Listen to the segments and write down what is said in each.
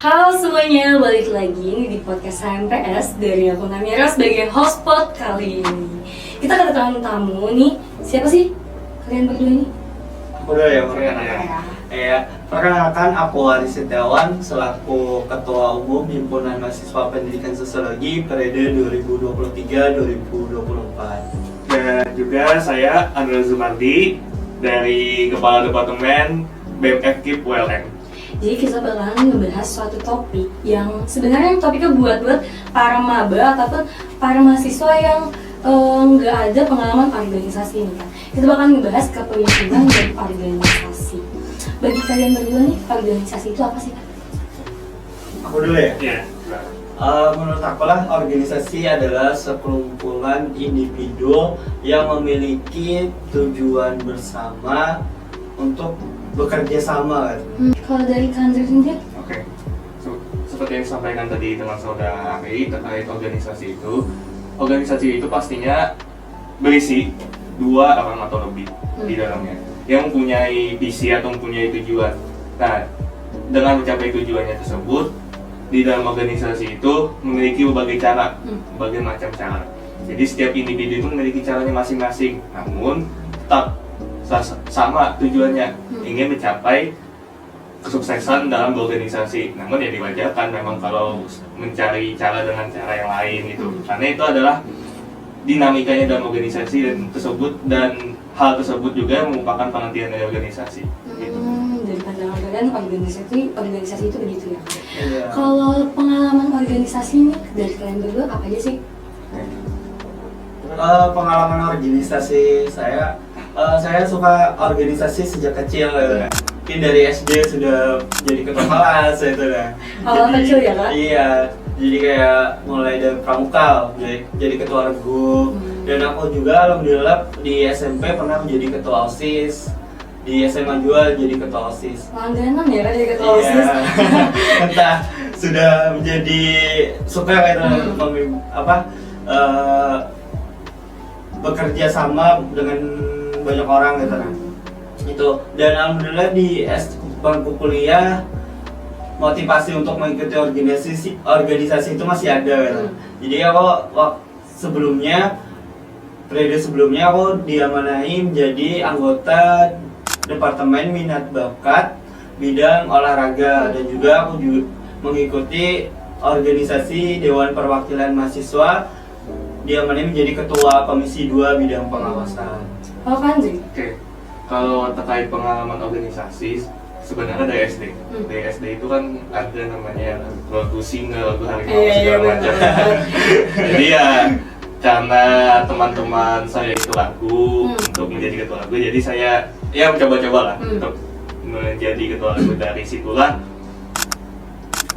Halo semuanya, balik lagi nih di podcast HMPS dari aku Namira sebagai host pod kali ini. Kita kedatangan tamu nih, siapa sih kalian berdua ini? Aku dulu ya, perkenalkan aku Aris Setiawan selaku Ketua Umum Himpunan Mahasiswa Pendidikan Sosiologi periode 2023-2024. Dan juga saya Andra Zumardi dari Kepala Departemen BMF KIP ULM. Jadi kita bakalan ngebahas suatu topik yang sebenarnya topiknya buat para maba ataupun para mahasiswa yang nggak ada pengalaman organisasi ini kan. Kita bakalan ngebahas kepemimpinan dan organisasi. Bagi kalian berdua nih, organisasi itu apa sih Kak? Aku dulu ya? Iya. Menurut aku lah, organisasi adalah sekumpulan individu yang memiliki tujuan bersama untuk bekerja sama kan. Kalau dari Kandri sendiri? Oke. Seperti yang disampaikan tadi teman saudara Ari terkait organisasi itu pastinya berisi dua orang atau lebih di dalamnya yang mempunyai visi atau mempunyai tujuan. Nah, dengan mencapai tujuannya tersebut di dalam organisasi itu memiliki berbagai cara, berbagai macam cara. Jadi setiap individu itu memiliki caranya masing-masing, namun tetap sama tujuannya, ingin mencapai kesuksesan dalam berorganisasi. Namun ya diwajarkan memang kalau mencari cara dengan cara yang lain gitu, karena itu adalah dinamikanya dalam organisasi dan hal tersebut juga merupakan pengertian dari organisasi. Gitu. Dari pandangan kalian organisasi itu begitu ya? Iya. Kalau pengalaman organisasi ini dari kalian berdua apa aja sih? Pengalaman organisasi saya suka organisasi sejak kecil gitu kan. Mungkin dari SD sudah jadi ketua kelas gitu kan. Awal kecil ya Kak? Iya, jadi kayak mulai dari pramuka jadi ketua regu. Dan aku juga alhamdulillah di SMP pernah menjadi ketua OSIS. Di SMA juga jadi ketua OSIS. Langganan ya Kak jadi ketua OSIS? Iya. Entah sudah menjadi suka gitu bekerja sama dengan banyak orang gitu kan. Itu, dan alhamdulillah di bangku kuliah motivasi untuk mengikuti organisasi itu masih ada gitu. Jadi aku periode sebelumnya aku diamanahi menjadi anggota Departemen Minat Bakat bidang olahraga, dan juga aku juga mengikuti organisasi Dewan Perwakilan Mahasiswa, diamanahi menjadi ketua Komisi 2 bidang pengawasan. Oh Kandri? Oke. Kalau terkait pengalaman organisasi, sebenarnya dari SD. Dari SD itu kan ada namanya lagu single, lagu harimau segala macam. Jadi ya karena teman-teman saya itu lagu untuk menjadi ketua lagu, jadi saya ya mencoba-coba lah untuk menjadi ketua lagu. Dari situlah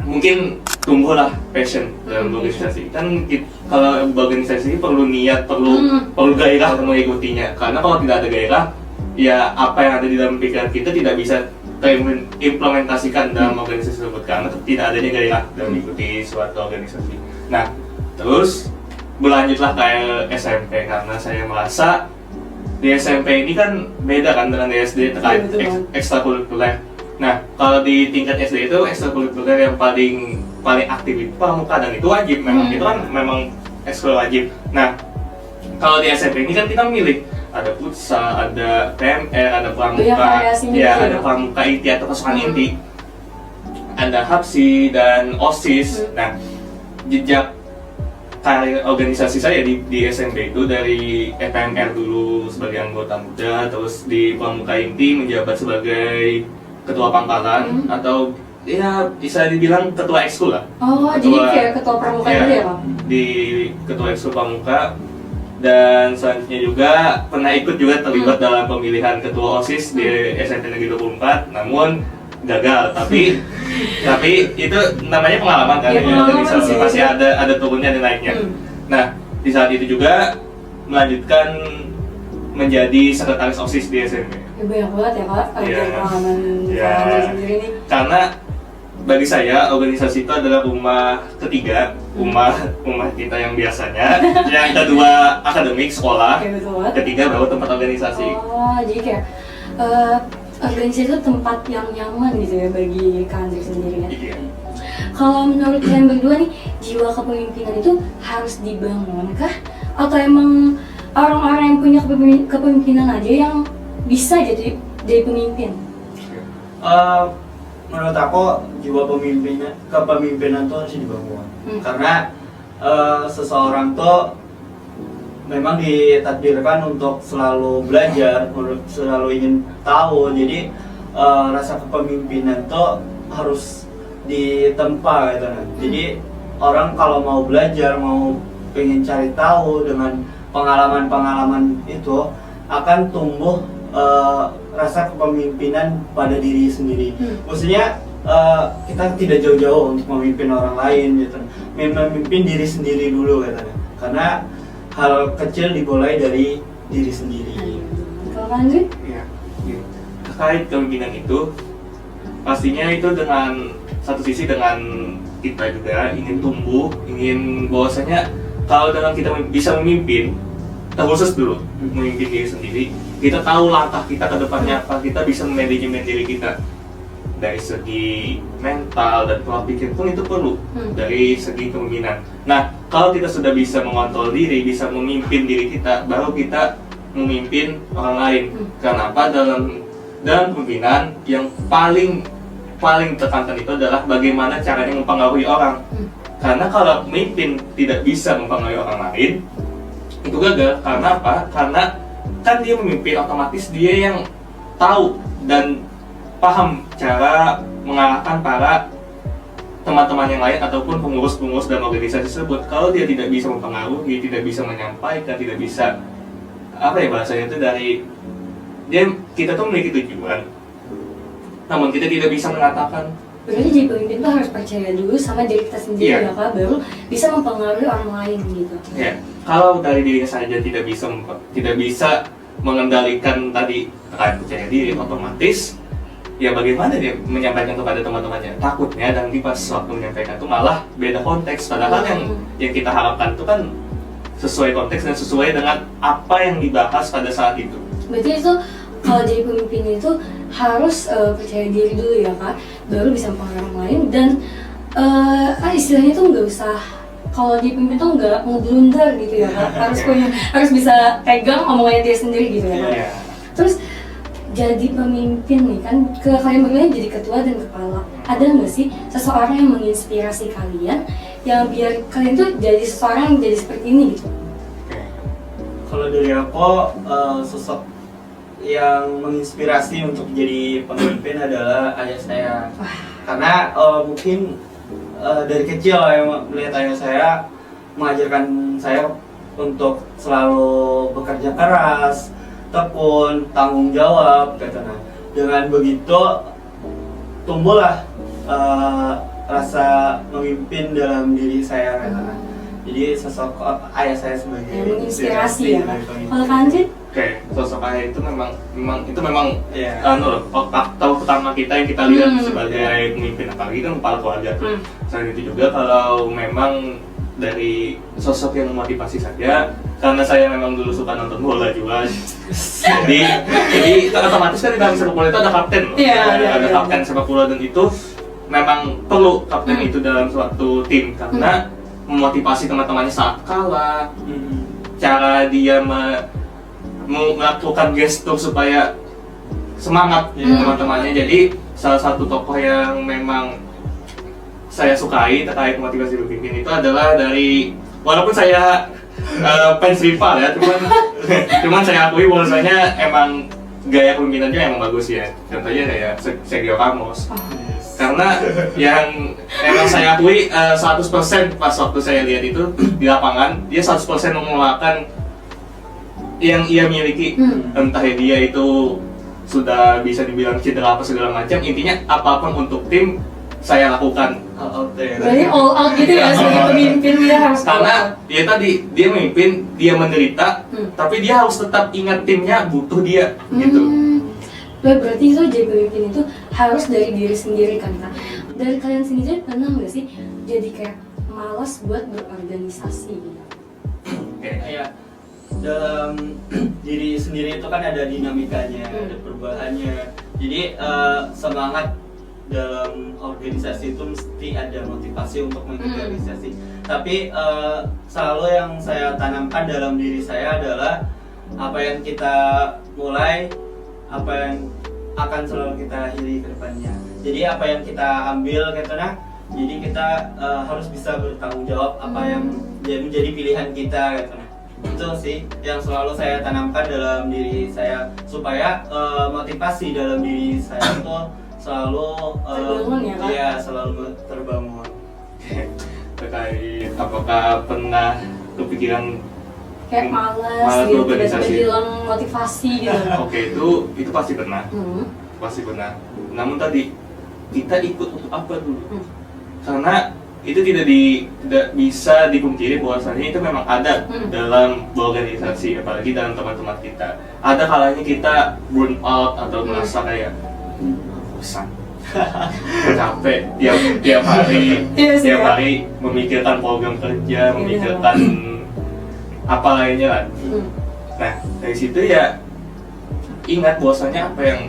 mungkin tumbuhlah passion dalam organisasi. Kan kalau organisasi perlu niat, perlu gairah untuk mengikutinya. Karena kalau tidak ada gairah, ya apa yang ada di dalam pikiran kita tidak bisa terimplementasikan dalam organisasi tersebut, karena tidak adanya gairah dalam mengikuti suatu organisasi. Nah, terus berlanjutlah ke SMP, karena saya merasa di SMP ini kan beda kan dengan di SD terkait ekstrakurikuler. Nah, kalau di tingkat SD itu ekstrakurikuler yang paling aktif itu pramuka, dan itu wajib memang. Itu kan memang ekskul wajib. Nah, kalau di SMP ini kan kita milih, ada futsal, ada PMR, ada pramuka, ada pramuka inti atau pasukan inti, ada HAPSI dan OSIS. Nah, jejak karir organisasi saya di SMP itu dari PMR dulu sebagai anggota muda, terus di pramuka inti menjabat sebagai ketua pangkalan, atau ya bisa dibilang ketua ekskul lah. Oh, jadi kayak ketua pramuka itu ya Pak? Di ketua ekskul pramuka. Dan selanjutnya juga pernah ikut juga terlibat dalam pemilihan ketua OSIS di SMP Negeri 24, namun gagal. Tapi itu namanya pengalaman kan, masih ada turunnya dan naiknya. Nah, di saat itu juga melanjutkan menjadi sekretaris OSIS di SMP. Ya, banyak banget ya Pak, pengalaman sendiri nih. Karena bagi saya organisasi itu adalah rumah ketiga, rumah kita yang biasanya. Yang kedua akademik, sekolah. Ketiga baru tempat organisasi. Oh, jadi kayak organisasi itu tempat yang nyaman gitu ya bagi Kak Andri sendiri ya? Iya. Kalau menurut kalian berdua nih, jiwa kepemimpinan itu harus dibangun kah? Atau emang orang-orang yang punya kepemimpinan aja yang bisa jadi pemimpin? Menurut aku jiwa kepemimpinan tuh harus dibangun. Karena seseorang tuh memang ditakdirkan untuk selalu belajar, selalu ingin tahu. Jadi rasa kepemimpinan tuh harus ditempa gitu kan. Jadi orang kalau mau belajar, mau pengen cari tahu dengan pengalaman-pengalaman itu akan tumbuh rasa kepemimpinan pada diri sendiri. Maksudnya kita tidak jauh-jauh untuk memimpin orang lain gitu. Memimpin diri sendiri dulu gitu. Karena hal kecil dimulai dari diri sendiri. Kalau Andri? Ya, terkait kepemimpinan itu pastinya itu dengan satu sisi dengan kita juga ingin tumbuh, ingin bahwasanya kalau dengan kita bisa memimpin, terkhusus dulu memimpin diri sendiri, kita tahu langkah kita ke depannya apa, kita bisa memanajemen diri kita dari segi mental dan pola pikir pun itu perlu dari segi kepemimpinan. Nah, kalau kita sudah bisa mengontrol diri, bisa memimpin diri kita, baru kita memimpin orang lain. Kenapa? Dalam kepemimpinan yang paling tekankan itu adalah bagaimana caranya mempengaruhi orang. Karena kalau pemimpin tidak bisa mempengaruhi orang lain, itu gagal. Karena apa? Karena kan dia memimpin, otomatis dia yang tahu dan paham cara mengarahkan para teman-teman yang lain ataupun pengurus-pengurus dalam organisasi tersebut. Kalau dia tidak bisa mempengaruhi, tidak bisa menyampaikan, tidak bisa bahasanya itu dari kita tuh memiliki tujuan, namun kita tidak bisa mengatakan. Berarti jadi pemimpin tuh harus percaya dulu sama diri kita sendiri ya Kak, baru bisa mempengaruhi orang lain gitu. Ya, kalau dari dirinya saja tidak bisa mengendalikan tadi percaya diri, otomatis ya bagaimana dia menyampaikan kepada teman-temannya? Takutnya nanti pas waktu menyampaikan itu malah beda konteks. Padahal yang kita harapkan itu kan sesuai konteks dan sesuai dengan apa yang dibahas pada saat itu. Berarti itu kalau jadi pemimpin itu harus percaya diri dulu ya Kak, baru bisa mempengaruhi orang lain. Dan istilahnya tuh nggak usah, kalau jadi pemimpin tuh nggak ngeblunder gitu ya Kak, harus bisa pegang omongannya dia sendiri gitu ya Kak. Terus jadi pemimpin nih kan, kalian berdua jadi ketua dan kepala, ada nggak sih seseorang yang menginspirasi kalian yang biar kalian tuh jadi seseorang yang jadi seperti ini gitu? Kalau dari aku, sosok yang menginspirasi untuk jadi pemimpin adalah ayah saya. Karena mungkin dari kecil yang melihat ayah saya mengajarkan saya untuk selalu bekerja keras, tekun, tanggung jawab, katanya. Dengan begitu tumbuhlah rasa memimpin dalam diri saya, katanya. Jadi sosok ayah saya sebagai inspirasi ya. Kalau Kanjit? Oke, sosok ayah itu memang faktor pertama kita yang kita lihat sebagai pemimpin, apalagi kan kepala keluarga. Selain itu juga kalau memang dari sosok yang memotivasi saja, karena saya memang dulu suka nonton bola juga. jadi otomatis kan di dalam sepak bola itu ada kapten loh. Ada kapten sepak bola, dan itu memang perlu kapten itu dalam suatu tim karena memotivasi teman-temannya saat kalah. Cara dia melakukan gestur supaya semangat teman-temannya. Jadi salah satu tokoh yang memang saya sukai terkait motivasi berpimpin itu adalah dari, walaupun saya fans rival ya, cuman saya akui bahwasanya emang gaya kepemimpinannya emang bagus ya. Contohnya kayak Sergio Ramos. Karena yang emang saya akui 100% pas waktu saya lihat itu di lapangan, dia 100% mengeluarkan yang ia miliki. Entah dia itu sudah bisa dibilang cedera apa segala macam, intinya apapun untuk tim saya lakukan. Berarti all out gitu ya sebagai pemimpin, dia harus karena dia tadi dia memimpin, dia menderita, tapi dia harus tetap ingat timnya butuh dia gitu. Berarti itu jadi pemimpin itu harus dari diri sendiri kan Kak. Dari kalian sendiri pernah nggak sih jadi kayak malas buat berorganisasi gitu? Kayak dalam diri sendiri itu kan ada dinamikanya, ada perubahannya. Jadi semangat dalam organisasi itu mesti ada motivasi untuk mengikuti organisasi. Tapi selalu yang saya tanamkan dalam diri saya adalah apa yang kita mulai, apa yang akan selalu kita akhiri ke depannya. Jadi apa yang kita ambil gitu nah, jadi kita harus bisa bertanggung jawab apa yang menjadi pilihan kita gitu nah. Itu sih yang selalu saya tanamkan dalam diri saya supaya motivasi dalam diri saya itu selalu terbangun ya Kak? iya, selalu terbangun. Terkait apakah pernah kepikiran Kayak malas malas gitu, tiba-tiba berorganisasi? hilang motivasi gitu. Oke, itu pasti pernah. Pasti pernah. Namun tadi kita ikut untuk apa dulu? Karena itu tidak bisa dipungkiri bahwasanya itu memang ada dalam organisasi, apalagi dalam teman-teman kita. Ada kalanya kita burn out atau merasa kayak bosan, capek tiap hari, tiap hari memikirkan program kerja, memikirkan apa lainnya lah. Nah dari situ ya ingat bahwasanya apa yang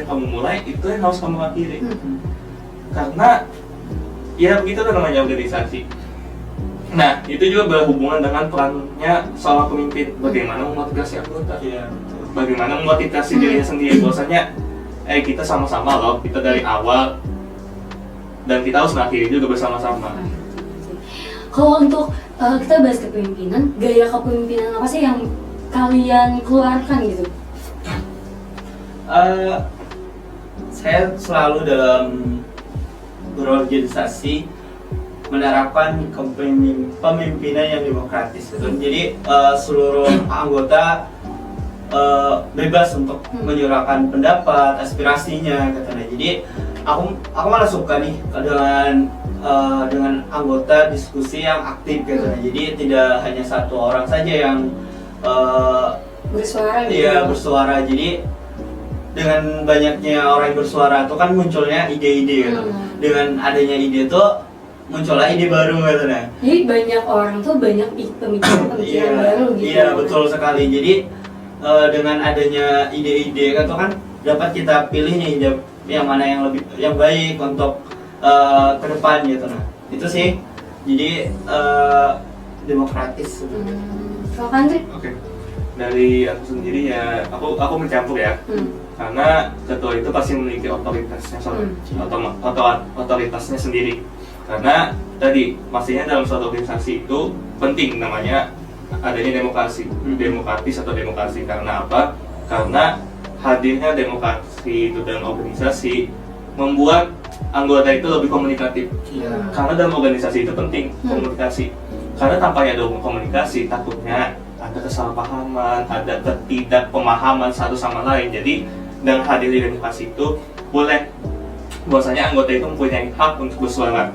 kamu mulai itu yang harus kamu akhiri. Karena ya begitu kan namanya organisasi. Nah itu juga berhubungan dengan perannya seorang pemimpin, bagaimana memotivasi anggota, bagaimana memotivasi dirinya sendiri bahwasanya kita sama-sama loh, kita dari awal dan kita harus mengakhiri juga bersama-sama. Kalau untuk kita bahas kepemimpinan, gaya kepemimpinan apa sih yang kalian keluarkan gitu? Saya selalu dalam berorganisasi menerapkan kepemimpinan yang demokratis gitu. Jadi seluruh anggota bebas untuk menyuarakan pendapat, aspirasinya katanya. Jadi aku malah suka nih dengan anggota diskusi yang aktif katanya. Jadi tidak hanya satu orang saja yang bersuara gitu. Iya, bersuara. Jadi dengan banyaknya orang yang bersuara itu kan munculnya ide-ide gitu. Dengan adanya ide itu muncullah ide baru katanya. Jadi banyak orang tuh banyak pemikiran baru gitu. Iya, betul sekali. Jadi dengan adanya ide-ide itu kan dapat kita pilih nih yang mana yang baik untuk ke depan gitu nah. Itu sih. Jadi demokratis. Kalau Andri? Oke. Dari aku sendiri ya, aku mencampur ya. Karena ketua itu pasti memiliki otoritasnya otoritasnya sendiri. Karena tadi pastinya dalam suatu organisasi itu penting namanya adanya demokratis atau demokrasi. Karena apa? Karena hadirnya demokrasi itu dalam organisasi membuat anggota itu lebih komunikatif. Karena dalam organisasi itu penting komunikasi. Karena tanpa ada komunikasi takutnya ada kesalahpahaman, ada ketidakpemahaman satu sama lain. Jadi dengan hadirnya demokrasi itu boleh bahwasanya anggota itu mempunyai hak untuk bersuara.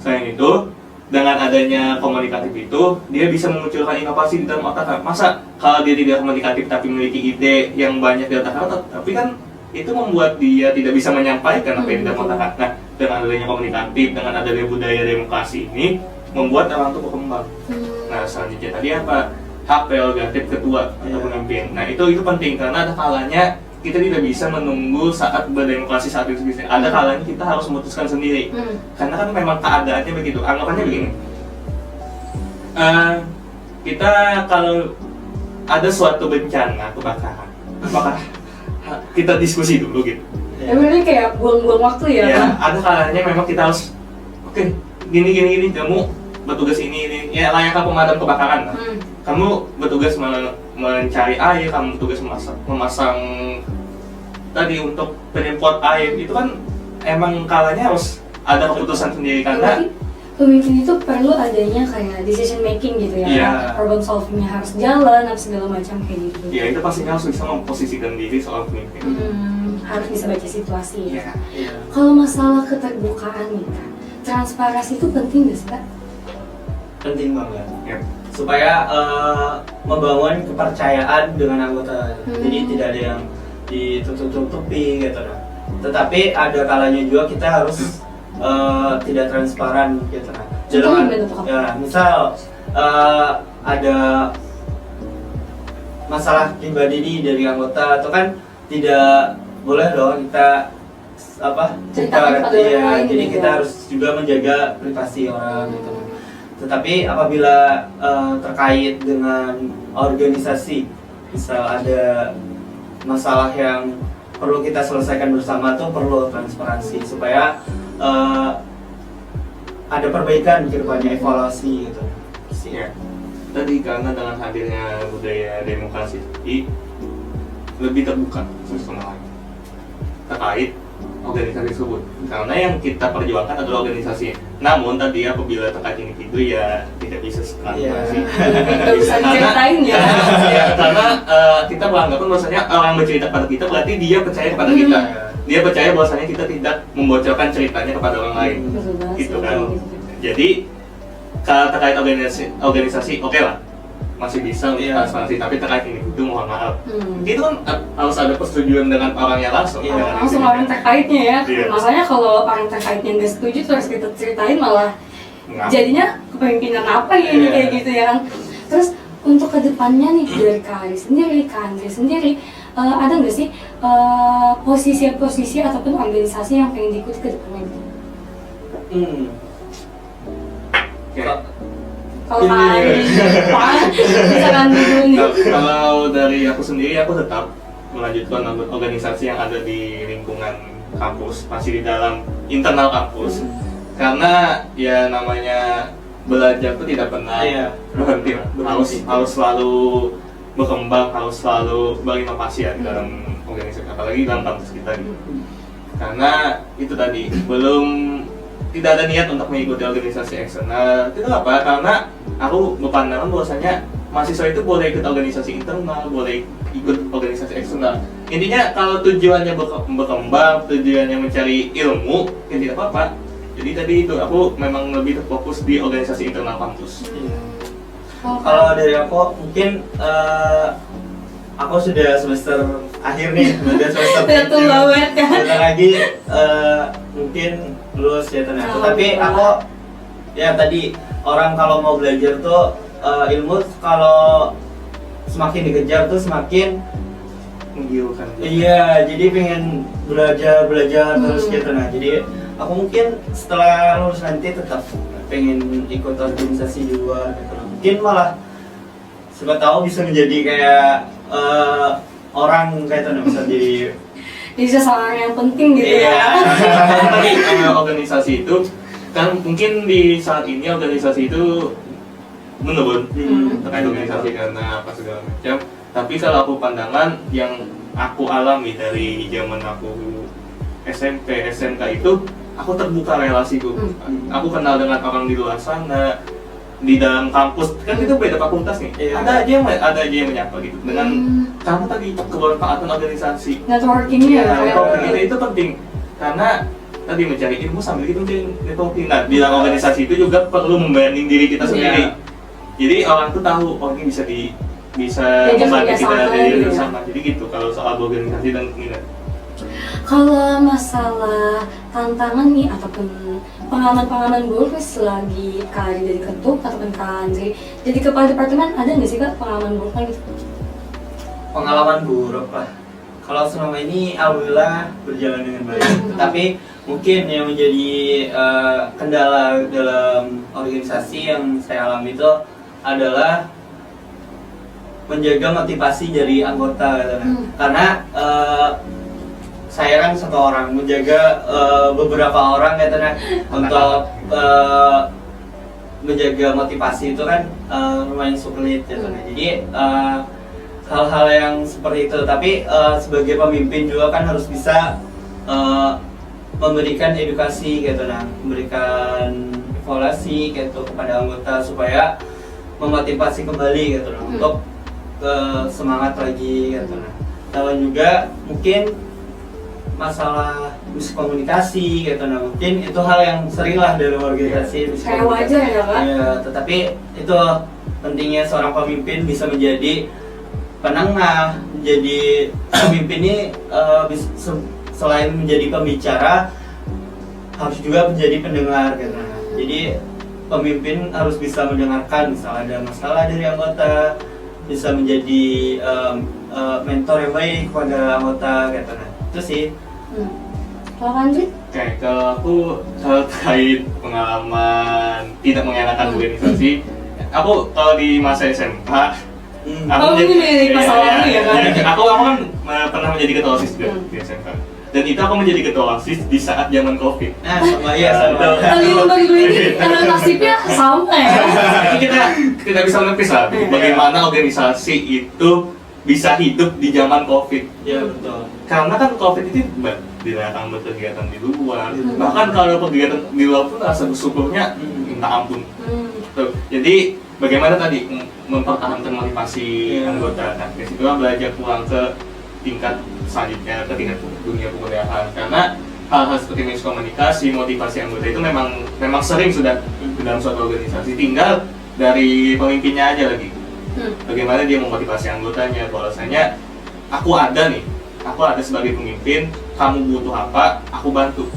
Selain itu, dengan adanya komunikatif itu, dia bisa memunculkan inovasi di dalam otak. Masa kalau dia tidak komunikatif tapi memiliki ide yang banyak di otak, tapi kan itu membuat dia tidak bisa menyampaikan apa yang di dalam otak. Nah, dengan adanya komunikatif, dengan adanya budaya demokrasi ini, membuat orang itu berkembang. Nah, selanjutnya tadi apa? Hak prerogatif ketua atau pemimpin. Nah, itu penting karena ada kalanya kita tidak bisa menunggu saat berdemokrasi saat itu bisa. Ada kalanya kita harus memutuskan sendiri. Karena kan memang keadaannya begitu. Anggapannya begini. Kita kalau ada suatu bencana kebakaran, apakah kita diskusi dulu gitu? Ya berarti kayak buang-buang waktu ya? Ya, ada kalanya memang kita harus gini kamu bertugas ini ya layaknya pemadam kebakaran lah. Kamu bertugas mencari air, kamu bertugas memasang tadi untuk penyemprot air. Itu kan emang kalanya harus ada keputusan sendiri karena pemimpin itu perlu adanya kayak decision making gitu ya. Problem solvingnya harus jalan, segala macam kayak gitu. Ya itu pastinya harus bisa memposisikan diri seorang pemimpin. Harus bisa baca situasi ya. Iya. Kalau masalah keterbukaan nih Kak, transparansi itu penting nggak sih Kak? Penting banget. Supaya membangun kepercayaan dengan anggota. Jadi tidak ada yang ditutup-tutupi gitu. Tetapi ada kalanya juga kita harus tidak transparan gitu. Misal ada masalah pribadi nih dari anggota, atau kan tidak boleh dong kita Ceritakan kepada orang lain jadi gitu. kita harus juga menjaga privasi orang gitu. Tetapi apabila terkait dengan organisasi, misal ada masalah yang perlu kita selesaikan bersama, tuh perlu transparansi supaya ada perbaikan ke depannya, evaluasi gitu sih. Ya. Tadi karena dengan hadirnya budaya demokrasi lebih terbuka satu sama lain terkait organisasi tersebut, karena yang kita perjuangkan adalah organisasi. Namun tadi apabila terkait individu ya tidak bisa transparansi. Nggak bisa diceritain ya. Karena kita beranggapan bahwasanya orang bercerita pada kita berarti dia percaya kepada kita. Dia percaya bahwasanya kita tidak membocorkan ceritanya kepada orang lain. Betul banget Gitu sih, kan. gitu. Jadi kalau terkait organisasi oke lah, masih bisa untuk Iya. transparansi, tapi terkait individu mohon maaf. Hmm. Itu kan harus ada persetujuan dengan orangnya langsung. Iya, dengan Langsung individunya. orang terkaitnya ya. Iya. Makanya kalau orang terkaitnya nggak setuju terus kita ceritain malah Nggak. jadinya kepemimpinan apa ya ini Iya. kayak gitu ya kan. Terus untuk kedepannya nih dari Kak Ari sendiri, Kak Andri sendiri, ada nggak sih posisi-posisi ataupun organisasi yang pengen diikuti ke depannya gitu? Oke. Kalau Kak Andri, bisa kan dulu nih. Kalau dari aku sendiri, aku tetap melanjutkan organisasi yang ada di lingkungan kampus, masih di dalam internal kampus. Karena ya namanya belajar itu tidak pernah Iya. berhenti, harus selalu berkembang, harus selalu berinovasi ya di dalam organisasi, apalagi dalam kampus kita gitu. Karena itu tadi tidak ada niat untuk mengikuti organisasi eksternal. Itu apa? Karena aku berpandangan bahwasanya mahasiswa itu boleh ikut organisasi internal, boleh ikut organisasi eksternal. Intinya kalau tujuannya berkembang, tujuannya mencari ilmu, ya tidak apa-apa. Jadi tadi itu aku memang lebih terfokus di organisasi internal kampus. Iya. Kalau dari aku mungkin aku sudah semester akhir nih, udah semester Udah tua banget kan? Bentar lagi mungkin lulus ya ternyata. Tapi aku ya tadi orang kalau mau belajar tuh ilmu kalau semakin dikejar tuh semakin Menggiurkan. iya, jadi pengen belajar terus gitu. Nah, jadi aku mungkin setelah lulus nanti tetap pengen ikut organisasi di luar gitu. Mungkin malah siapa tahu bisa menjadi kayak orang kayak itu, bisa jadi Jadi seseorang yang penting gitu Iya. ya. Tadi organisasi itu kan mungkin di saat ini organisasi itu menurun terkait organisasi karena apa segala macam. Tapi kalau aku pandangan yang aku alami dari zaman aku SMP, SMK itu aku terbuka relasiku. Aku kenal dengan orang di luar sana, di dalam kampus kan itu beda fakultas nih. Iya. Ada aja yang menyapa gitu dengan karena tadi kebermanfaatan organisasi. Networkingnya ya. Networking itu penting karena tadi mencari ilmu sambil kita mencari networking. Nah, di dalam organisasi itu juga perlu membranding diri kita sendiri. Jadi orang tuh tahu oh ini bisa Diajak membantu kerjasama kita gitu ya. bersama. Jadi gitu kalau soal organisasi dan minat. Kalau masalah tantangan nih ataupun pengalaman-pengalaman buruk selagi Kak Ari jadi ketum ataupun Kak Andri jadi kepala departemen, ada nggak sih Kak pengalaman buruknya gitu? pengalaman buruk lah. Kalau selama ini alhamdulillah berjalan dengan baik. Tapi mungkin yang menjadi kendala dalam organisasi yang saya alami itu adalah menjaga motivasi dari anggota gitu. Karena saya kan satu orang menjaga beberapa orang gitu nah untuk menjaga motivasi itu kan lumayan sulit gitu nah. Jadi hal-hal yang seperti itu, tapi sebagai pemimpin juga kan harus bisa memberikan edukasi gitu nah, memberikan evaluasi gitu kepada anggota supaya memotivasi kembali gitu nah, untuk semangat lagi gitu nah. Dan juga mungkin masalah miskomunikasi gitu nah, mungkin itu hal yang sering lah dalam organisasi. Kayak wajar ya Kak? Iya, tetapi itu pentingnya seorang pemimpin bisa menjadi penengah, menjadi pemimpin ini selain menjadi pembicara harus juga menjadi pendengar gitu nah. Jadi pemimpin harus bisa mendengarkan misal ada masalah dari anggota, bisa menjadi mentor yang baik kepada anggota gitu nah. Itu sih. Kalau Andri? Oke, kalau aku terkait pengalaman tidak mengenakan organisasi, aku kalau di masa SMK, Oh, ini pas awalnya ya kan? Aku kan pernah menjadi ketua OSIS juga di SMK. Dan itu aku menjadi ketua OSIS di saat zaman COVID. Nah, sama iya sama. Kalian bagi gue ini nasibnya sama ya. Jadi kita tidak bisa menepis lah bagaimana organisasi itu bisa hidup di zaman COVID. Iya betul. Karena kan COVID itu dilarang berkegiatan di luar. Bahkan kalau kegiatan di luar pun rasa bersyukurnya minta ampun. Tuh. Jadi bagaimana tadi mempertahankan motivasi anggota? Nah, dari situlah belajar pulang ke tingkat selanjutnya, ke tingkat dunia kekuliahan. Karena hal-hal seperti miskomunikasi, motivasi anggota itu memang sering sudah dalam suatu organisasi. Tinggal dari pemimpinnya aja lagi. Bagaimana dia memotivasi anggotanya, bahwasanya aku ada sebagai pemimpin, kamu butuh apa, aku bantu.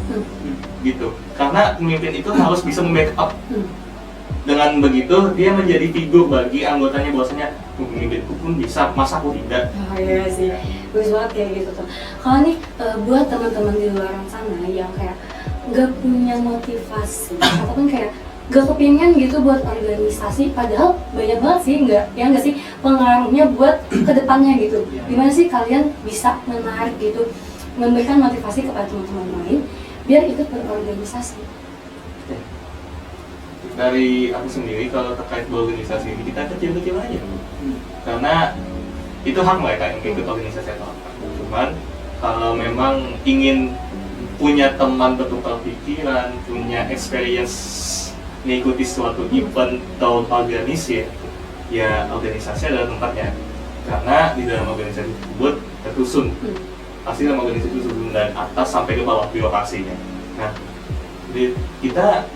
Gitu. Karena pemimpin itu harus bisa membackup. Dengan begitu dia menjadi figur bagi anggotanya, bahwasanya pemimpinku pun bisa, masa aku tidak. Oh iya sih, bagus banget kayak gitu tuh. Kalau nih buat teman-teman di luar sana yang kayak nggak punya motivasi ataupun kayak gak kepingin gitu buat organisasi, padahal banyak banget sih nggak sih pengaruhnya buat kedepannya gitu. Gimana sih kalian bisa menarik gitu, memberikan motivasi kepada teman-teman lain biar ikut berorganisasi? Dari aku sendiri, kalau terkait berorganisasi ini, kita kecil-kecil aja. Karena itu hak mereka yang ikut organisasi atau apa. Cuman kalau memang ingin punya teman bertukar pikiran, punya experience mengikuti suatu event atau organisasi, ya organisasi adalah tempatnya. Karena di dalam organisasi tersebut tersusun, pasti dalam organisasi itu tersusun dari atas sampai ke bawah birokrasinya. Nah, jadi kita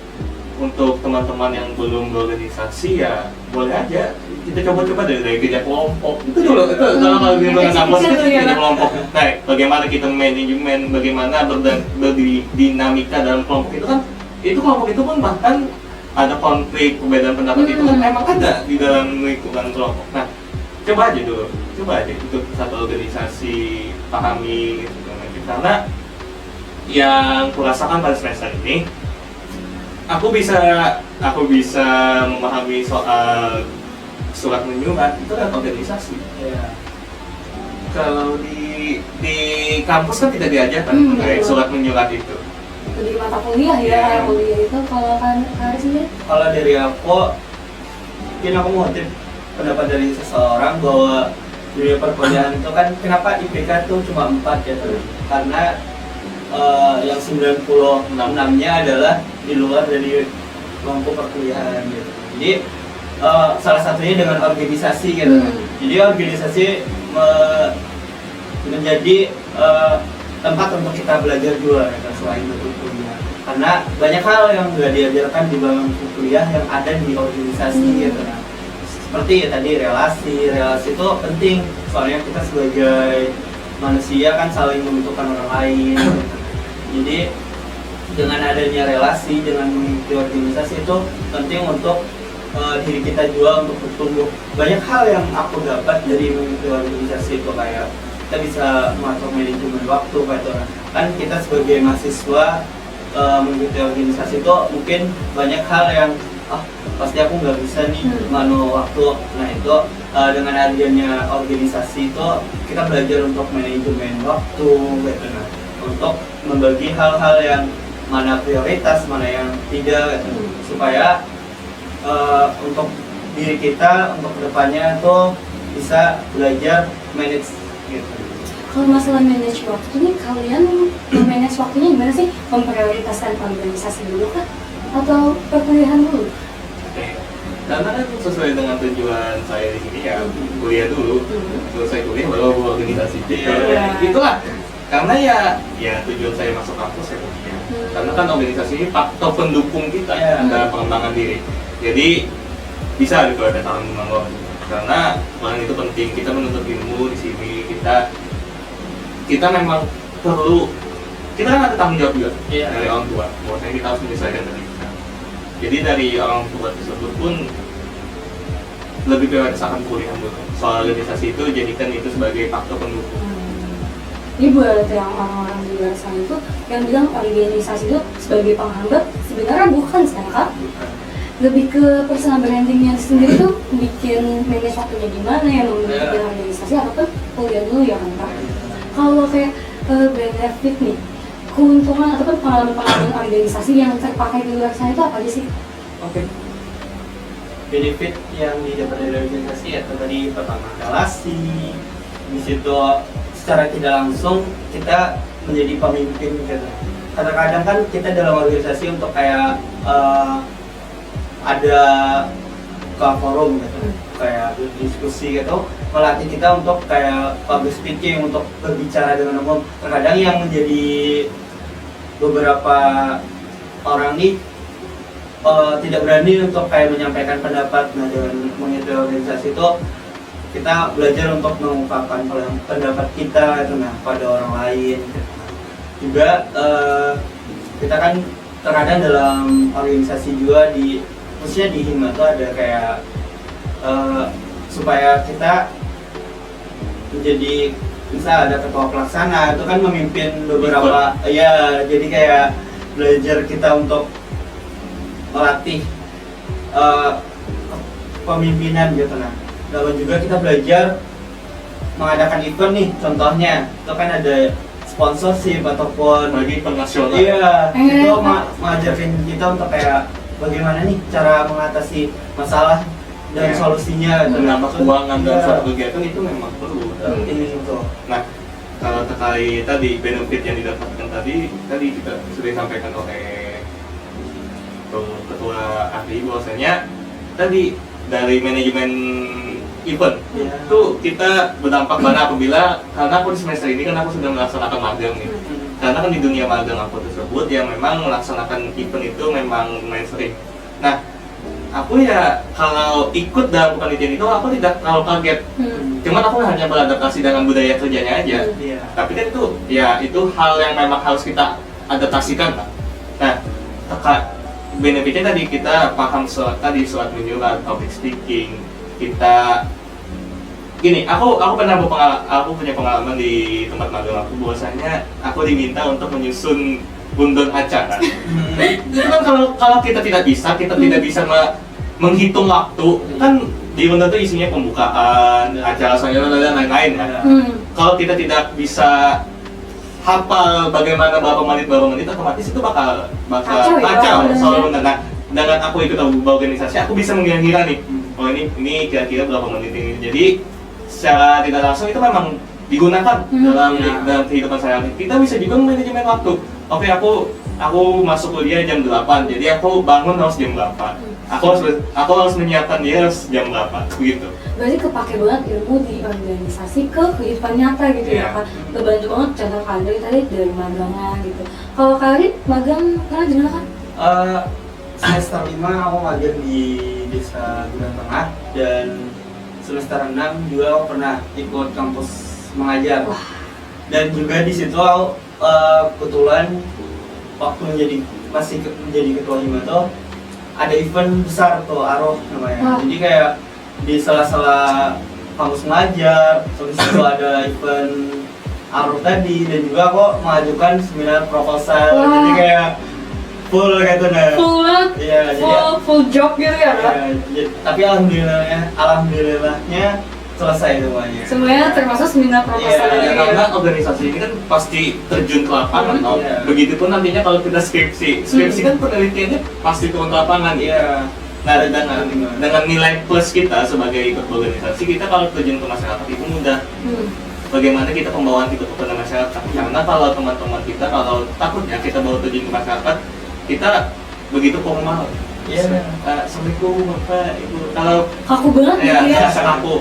untuk teman-teman yang belum berorganisasi, ya boleh aja kita coba-coba dari kerja kelompok. Itu dulu, itu kalau gimana kampus itu kerja kelompok. Nah, bagaimana kita manajemen, bagaimana berdinamika dalam kelompok itu kelompok itu pun bahkan ada konflik, perbedaan pendapat itu kan memang ada di dalam lingkungan kelompok. Nah, coba aja ikut satu organisasi, pahami gitu. Karena yang kurasakan pada semester ini, aku bisa memahami soal surat menyurat itu adalah organisasi. Kalau di kampus kan tidak diajarkan kayak surat menyurat itu. Di mata kuliah ya, kuliah itu kalau kan harus sendiri. Kalau dari aku, mungkin aku mengutip pendapat dari seseorang bahwa dunia perkuliahan itu kan kenapa IPK tuh cuma 4 ya tuh? Karena yang 96-nya adalah di luar dari bangku perkuliahan gitu. Jadi salah satunya dengan organisasi gitu. Jadi organisasi menjadi tempat untuk kita belajar juga ya, selain itu kuliah. Karena banyak hal yang nggak diajarkan di bangku kuliah yang ada di organisasi gitu. Nah, seperti ya, tadi relasi itu penting, soalnya kita sebagai manusia kan saling membutuhkan orang lain. Jadi dengan adanya relasi, dengan mengikuti organisasi itu penting untuk diri kita juga untuk bertumbuh. Banyak hal yang aku dapat dari mengikuti organisasi itu, kayak kita bisa mengatur manajemen waktu gitu. Kan kita sebagai mahasiswa mengikuti organisasi itu mungkin banyak hal yang pasti aku nggak bisa nih manu waktu. Nah itu dengan adanya organisasi itu kita belajar untuk manajemen waktu gitu. Nah, untuk membagi hal-hal yang mana prioritas, mana yang tidak gitu. Supaya untuk diri kita untuk kedepannya tuh bisa belajar manage gitu. Kalau masalah manage waktu nih, kalian manage waktunya gimana sih? Memprioritaskan organisasi dulu kah? Atau perkuliahan dulu? Karena kan sesuai dengan tujuan saya di sini ya kuliah dulu, selesai kuliah baru organisasi. Itulah. Karena ya tujuan saya masuk kampus ya kuliah. Karena kan organisasi ini faktor pendukung kita dalam pengembangan diri. Jadi bisa juga ada tangan membangun. Karena orang itu penting, kita menuntut ilmu di sini, kita memang perlu, kita kan ada tanggung jawab juga dari orang tua, bahwasanya kita harus menyelesaikan dari kita. Jadi dari orang tua tersebut pun lebih prioritas akan kuliah dulu. Soal organisasi itu jadikan itu sebagai faktor pendukung. Jadi buat yang orang-orang di luar sana itu yang bilang organisasi itu sebagai penghambat, sebenarnya bukan kan? Lebih ke personal brandingnya sendiri tuh bikin manage waktunya gimana ya, memiliki organisasi ataupun kuliah dulu ya kan Kak. Kalau kayak benefit nih, keuntungan ataupun pengalaman-pengalaman organisasi yang terpakai di luar sana itu apa aja sih? Oke. Benefit yang didapat dari organisasi ya tadi pertama relasi, di situ secara tidak langsung kita menjadi pemimpin gitu. Kadang-kadang kan kita dalam organisasi untuk kayak ada ke forum gitu, kayak diskusi gitu, melatih kita untuk kayak public speaking, untuk berbicara dengan umum. Terkadang yang menjadi beberapa orang nih tidak berani untuk kayak menyampaikan pendapat. Nah, dengan mengikuti organisasi itu kita belajar untuk mengungkapkan pendapat kita gitu, nah, pada orang lain gitu. Juga kita kan terkadang dalam organisasi juga khususnya di Hima tuh ada kayak supaya kita menjadi, misal ada ketua pelaksana itu kan memimpin beberapa ya, jadi kayak belajar kita untuk melatih pemimpinan gitu. Nah, lalu juga kita belajar mengadakan event nih, contohnya itu kan ada sponsorship ataupun bagi pengasional. Iya, itu mengajarkan kita untuk kayak bagaimana nih cara mengatasi masalah dan solusinya, menambah keuangan dalam suatu kegiatan itu memang perlu. Ini itu. Nah, kalau terkait tadi benefit yang didapatkan tadi kita sudah disampaikan oleh ketua ahli bahwasanya tadi dari manajemen event itu kita berdampak banget apabila, karena aku di semester ini kan aku sudah melaksanakan magang nih. Karena kan di dunia magang aku tersebut yang memang melaksanakan event itu memang lumayan sering. Nah, aku ya kalau ikut dalam kepanitiaan itu aku tidak terlalu kaget. Cuman aku hanya beradaptasi dengan budaya kerjanya aja. Tapi kan itu hal yang memang harus kita adaptasikan, Pak. Nah, benefitnya tadi kita paham surat menyurat, public speaking, kita gini, aku punya pengalaman di tempat magang aku, bahwasanya aku diminta untuk menyusun rundown acara. Itu kan kalau kita tidak bisa menghitung waktu, kan di rundown itu isinya pembukaan, acara selanjutnya dan lain-lain kan. Kalau kita tidak bisa hafal bagaimana berapa menit, otomatis itu bakal kacau soal rundown. Nah, dengan aku ikut organisasi, aku bisa mengira-ngira nih, oh ini kira-kira berapa menit ini. Jadi secara tidak langsung itu memang digunakan dalam kehidupan saya. Kita bisa juga manajemen waktu. Oke, aku masuk kuliah jam 8, jadi aku bangun harus jam 8. Aku harus menyiapkan dia harus jam berapa, begitu. Berarti kepake banget ilmu di organisasi ke kehidupan nyata gitu ya Kak. Kebantu banget contoh Kak tadi dari magangnya gitu. Kalau Kak Arin, magang pernah di mana Kak? Semester 5 aku magang di Desa Gunung Tengah, dan semester 6 juga aku pernah ikut kampus mengajar. Dan juga di situ aku kebetulan waktu masih menjadi ketua Hima tuh ada event besar tuh, Aroh namanya. Jadi kayak di sela-sela kampus mengajar, terus itu ada event Aroh tadi, dan juga aku mengajukan seminar proposal. Jadi kayak full gitu nah. Full banget. Iya, full job gitu ya Kak. Tapi alhamdulillahnya selesai semuanya. Semuanya termasuk seminar proposal Iya, ya. Karena organisasi ini kan pasti terjun ke lapangan, begitupun nantinya kalau kita skripsi kan penelitiannya pasti turun ke lapangan. Iya. Nah, dengan nilai plus kita sebagai ikut organisasi, kita kalau terjun ke masyarakat itu mudah. Bagaimana kita pembawaan kita kepada masyarakat? Karena kalau teman-teman kita, kalau takutnya kita bawa terjun ke masyarakat, kita begitu formal. Iya. Assalamualaikum Bapak Ibu. Kalau kaku banget gitu ya.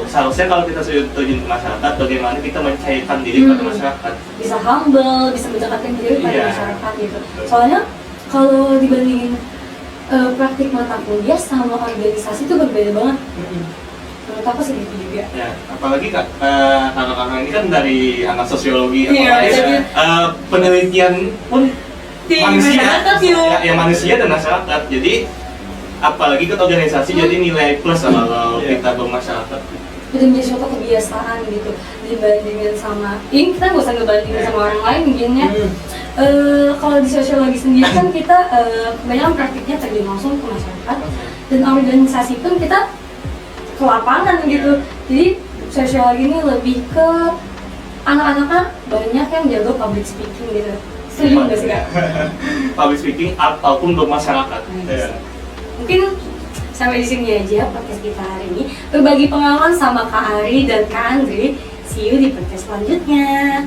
Seharusnya kalau kita sudah terjun ke masyarakat, bagaimana kita mencairkan diri pada masyarakat? Bisa humble, bisa mendekatkan diri pada masyarakat gitu. Soalnya kalau dibandingin praktik mata kuliah sama organisasi itu berbeda banget. Menurut aku sih gitu juga. Ya, apalagi kakak-kakak ini kan dari anak sosiologi, penelitian pun manusia dan masyarakat. Jadi apalagi ke organisasi jadi nilai plus kalau kita bermasyarakat. udah menjadi suatu kebiasaan gitu dibandingin sama ini kita nggak usah ngebandingin sama orang lain mungkinnya. Kalau di sosiologi sendiri kan kita kebanyakan praktiknya terjun langsung ke masyarakat dan organisasi pun kita ke lapangan gitu. Jadi sosiologi ini lebih ke anak-anaknya banyak yang jago public speaking gitu. Setuju nggak sih Kak? Public speaking ataupun bermasyarakat. Iya. Mungkin sampai di sini aja podcast kita hari ini. Berbagi pengalaman sama Kak Ari dan Kak Andre. See you di podcast selanjutnya.